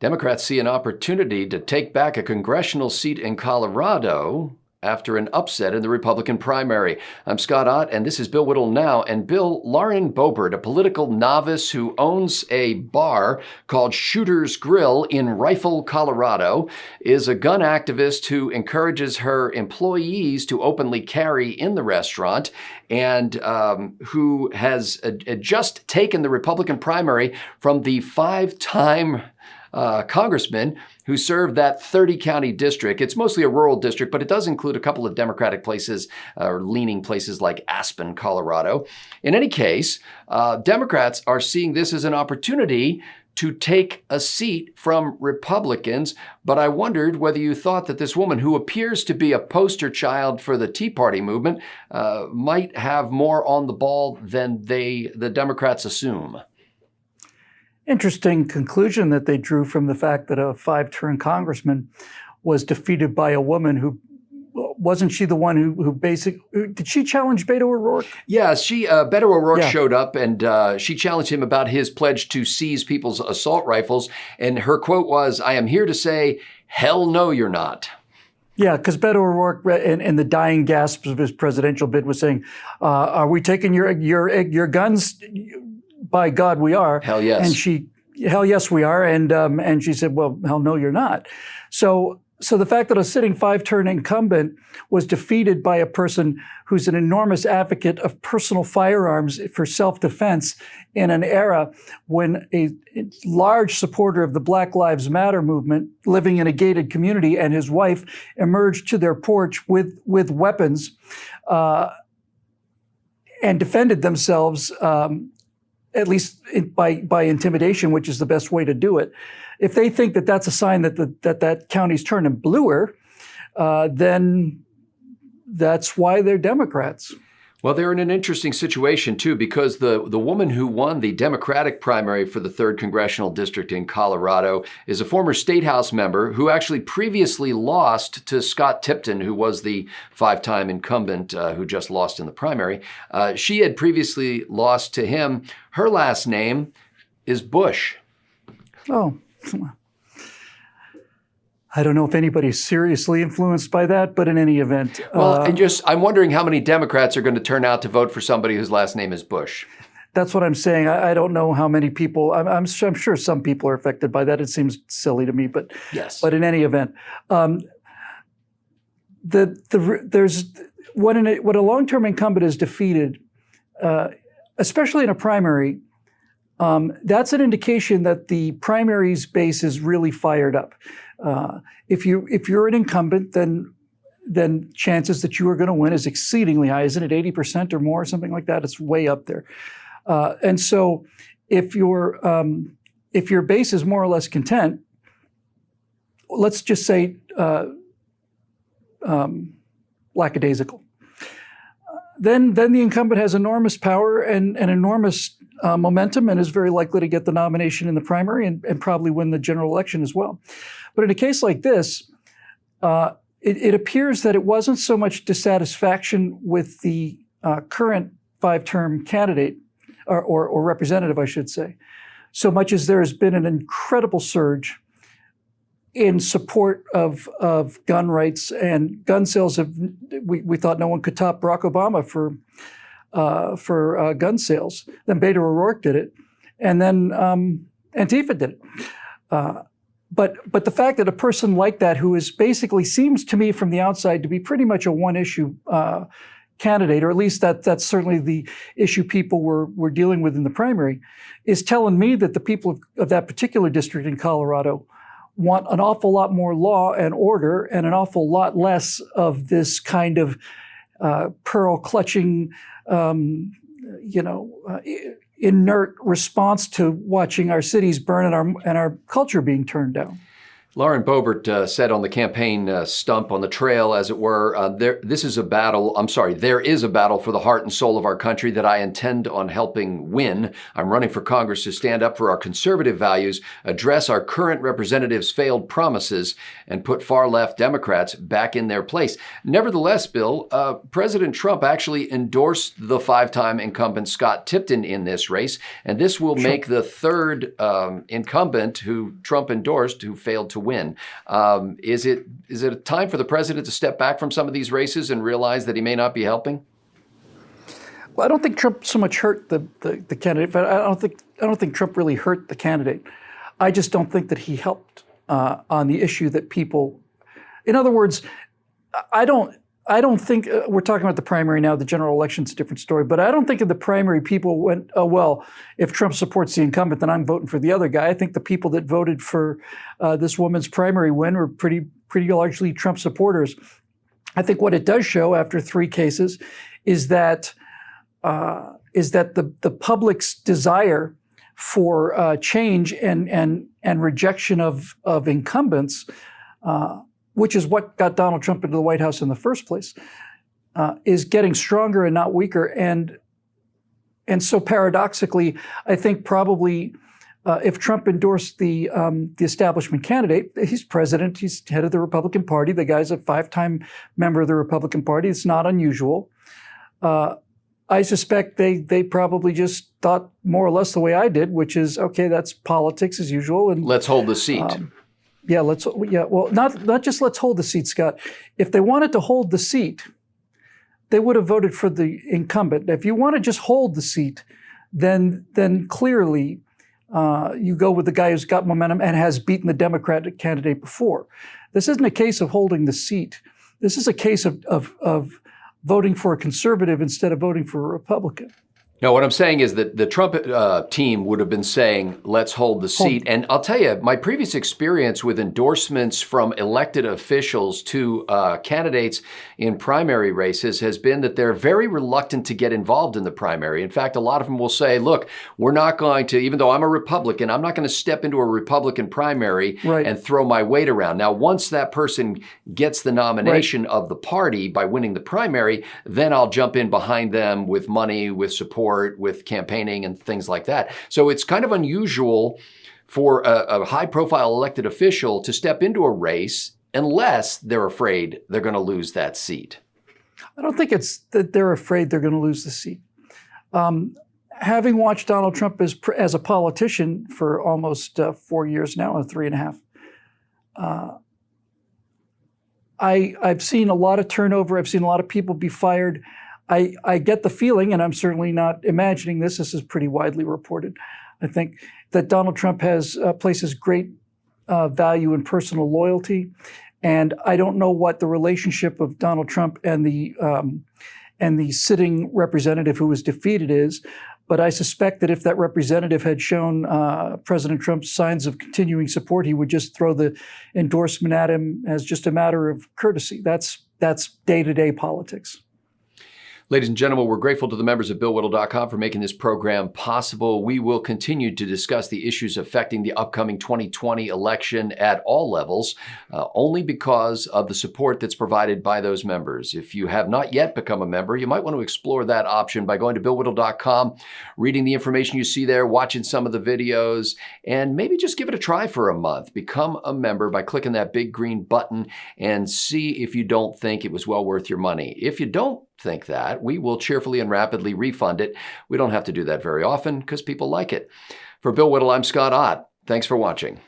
Democrats see an opportunity to take back a congressional seat in Colorado after an upset in the Republican primary. I'm Scott Ott, and this is Bill Whittle Now. And Bill, Lauren Boebert, a political novice who owns a bar called Shooter's Grill in Rifle, Colorado, is a gun activist who encourages her employees to openly carry in the restaurant, and who has just taken the Republican primary from the five-time congressman who served that 30-county district. It's mostly a rural district, but it does include a couple of Democratic places, or leaning places like Aspen, Colorado. In any case, Democrats are seeing this as an opportunity to take a seat from Republicans. But I wondered whether you thought that this woman, who appears to be a poster child for the Tea Party movement, might have more on the ball than the Democrats assume. Interesting conclusion that they drew from the fact that a five-term congressman was defeated by a woman who, wasn't she the one who did she challenge Beto O'Rourke? Yeah, Beto O'Rourke showed up, and she challenged him about his pledge to seize people's assault rifles. And her quote was, "I am here to say, hell no, you're not." Yeah, because Beto O'Rourke, in the dying gasps of his presidential bid, was saying, "Are we taking your guns? By God, we are." Hell yes. And hell yes, we are. And she said, well, hell no, you're not. So the fact that a sitting five-term incumbent was defeated by a person who's an enormous advocate of personal firearms for self-defense in an era when a large supporter of the Black Lives Matter movement, living in a gated community, and his wife emerged to their porch with weapons and defended themselves, at least by intimidation, which is the best way to do it. If they think that that's a sign that that county's turning bluer, then that's why they're Democrats. Well, they're in an interesting situation, too, because the woman who won the Democratic primary for the 3rd Congressional District in Colorado is a former State House member who actually previously lost to Scott Tipton, who was the five-time incumbent who just lost in the primary. She had previously lost to him. Her last name is Bush. Oh, I don't know if anybody's seriously influenced by that, but in any event. Well, I'm wondering how many Democrats are going to turn out to vote for somebody whose last name is Bush. That's what I'm saying. I don't know how many people. I'm sure some people are affected by that. It seems silly to me, but yes. But in any event, there's when a long-term incumbent is defeated, especially in a primary. That's an indication that the primary's base is really fired up. If you're an incumbent, then chances that you are going to win is exceedingly high. Isn't it 80% or more, something like that? It's way up there. And so, if your base is more or less content, let's just say lackadaisical, then the incumbent has enormous power and enormous momentum, and is very likely to get the nomination in the primary and probably win the general election as well. But in a case like this, it appears that it wasn't so much dissatisfaction with the current five-term candidate, or representative, I should say, so much as there has been an incredible surge in support of gun rights and gun sales. We thought no one could top Barack Obama for gun sales. Then Beto O'Rourke did it, and then Antifa did it. But the fact that a person like that, who is basically seems to me from the outside to be pretty much a one-issue candidate, or at least that's certainly the issue people were dealing with in the primary, is telling me that the people of that particular district in Colorado want an awful lot more law and order and an awful lot less of this kind of pearl-clutching, inert response to watching our cities burn and our culture being turned down. Lauren Boebert said on the campaign stump on the trail, as it were, there is a battle for the heart and soul of our country that I intend on helping win. I'm running for Congress to stand up for our conservative values, address our current representatives' failed promises, and put far-left Democrats back in their place. Nevertheless, Bill, President Trump actually endorsed the five-time incumbent Scott Tipton in this race, and this will make the third incumbent who Trump endorsed who failed to win. Is it a time for the president to step back from some of these races and realize that he may not be helping? Well, I don't think Trump so much hurt the candidate, but I don't think Trump really hurt the candidate. I just don't think that he helped on the issue that people. In other words, I don't think we're talking about the primary now. The general election's a different story, but I don't think in the primary people went, oh well, if Trump supports the incumbent, then I'm voting for the other guy. I think the people that voted for this woman's primary win were pretty largely Trump supporters. I think what it does show after three cases is that the public's desire for change and rejection of incumbents, which is what got Donald Trump into the White House in the first place, is getting stronger and not weaker. And so paradoxically, I think probably if Trump endorsed the establishment candidate, he's president, he's head of the Republican Party. The guy's a five-time member of the Republican Party. It's not unusual. I suspect they probably just thought more or less the way I did, which is, okay, that's politics as usual. And let's hold the seat. Well, not just let's hold the seat, Scott. If they wanted to hold the seat, they would have voted for the incumbent. If you want to just hold the seat, then clearly you go with the guy who's got momentum and has beaten the Democratic candidate before. This isn't a case of holding the seat. This is a case of voting for a conservative instead of voting for a Republican. No, what I'm saying is that the Trump team would have been saying, let's hold the seat. And I'll tell you, my previous experience with endorsements from elected officials to candidates in primary races has been that they're very reluctant to get involved in the primary. In fact, a lot of them will say, look, we're not going to, even though I'm a Republican, I'm not going to step into a Republican primary and throw my weight around. Now, once that person gets the nomination of the party by winning the primary, then I'll jump in behind them with money, with support, with campaigning and things like that. So it's kind of unusual for a high-profile elected official to step into a race unless they're afraid they're going to lose that seat. I don't think it's that they're afraid they're going to lose the seat. Having watched Donald Trump as a politician for almost 4 years now, or 3.5, I've seen a lot of turnover. I've seen a lot of people be fired. I get the feeling, and I'm certainly not imagining this is pretty widely reported, I think, that Donald Trump places great value in personal loyalty. And I don't know what the relationship of Donald Trump and the sitting representative who was defeated is, but I suspect that if that representative had shown President Trump signs of continuing support, he would just throw the endorsement at him as just a matter of courtesy. That's day-to-day politics. Ladies and gentlemen, we're grateful to the members of BillWhittle.com for making this program possible. We will continue to discuss the issues affecting the upcoming 2020 election at all levels, only because of the support that's provided by those members. If you have not yet become a member, you might want to explore that option by going to BillWhittle.com, reading the information you see there, watching some of the videos, and maybe just give it a try for a month. Become a member by clicking that big green button and see if you don't think it was well worth your money. If you don't think that, we will cheerfully and rapidly refund it. We don't have to do that very often because people like it. For Bill Whittle, I'm Scott Ott. Thanks for watching.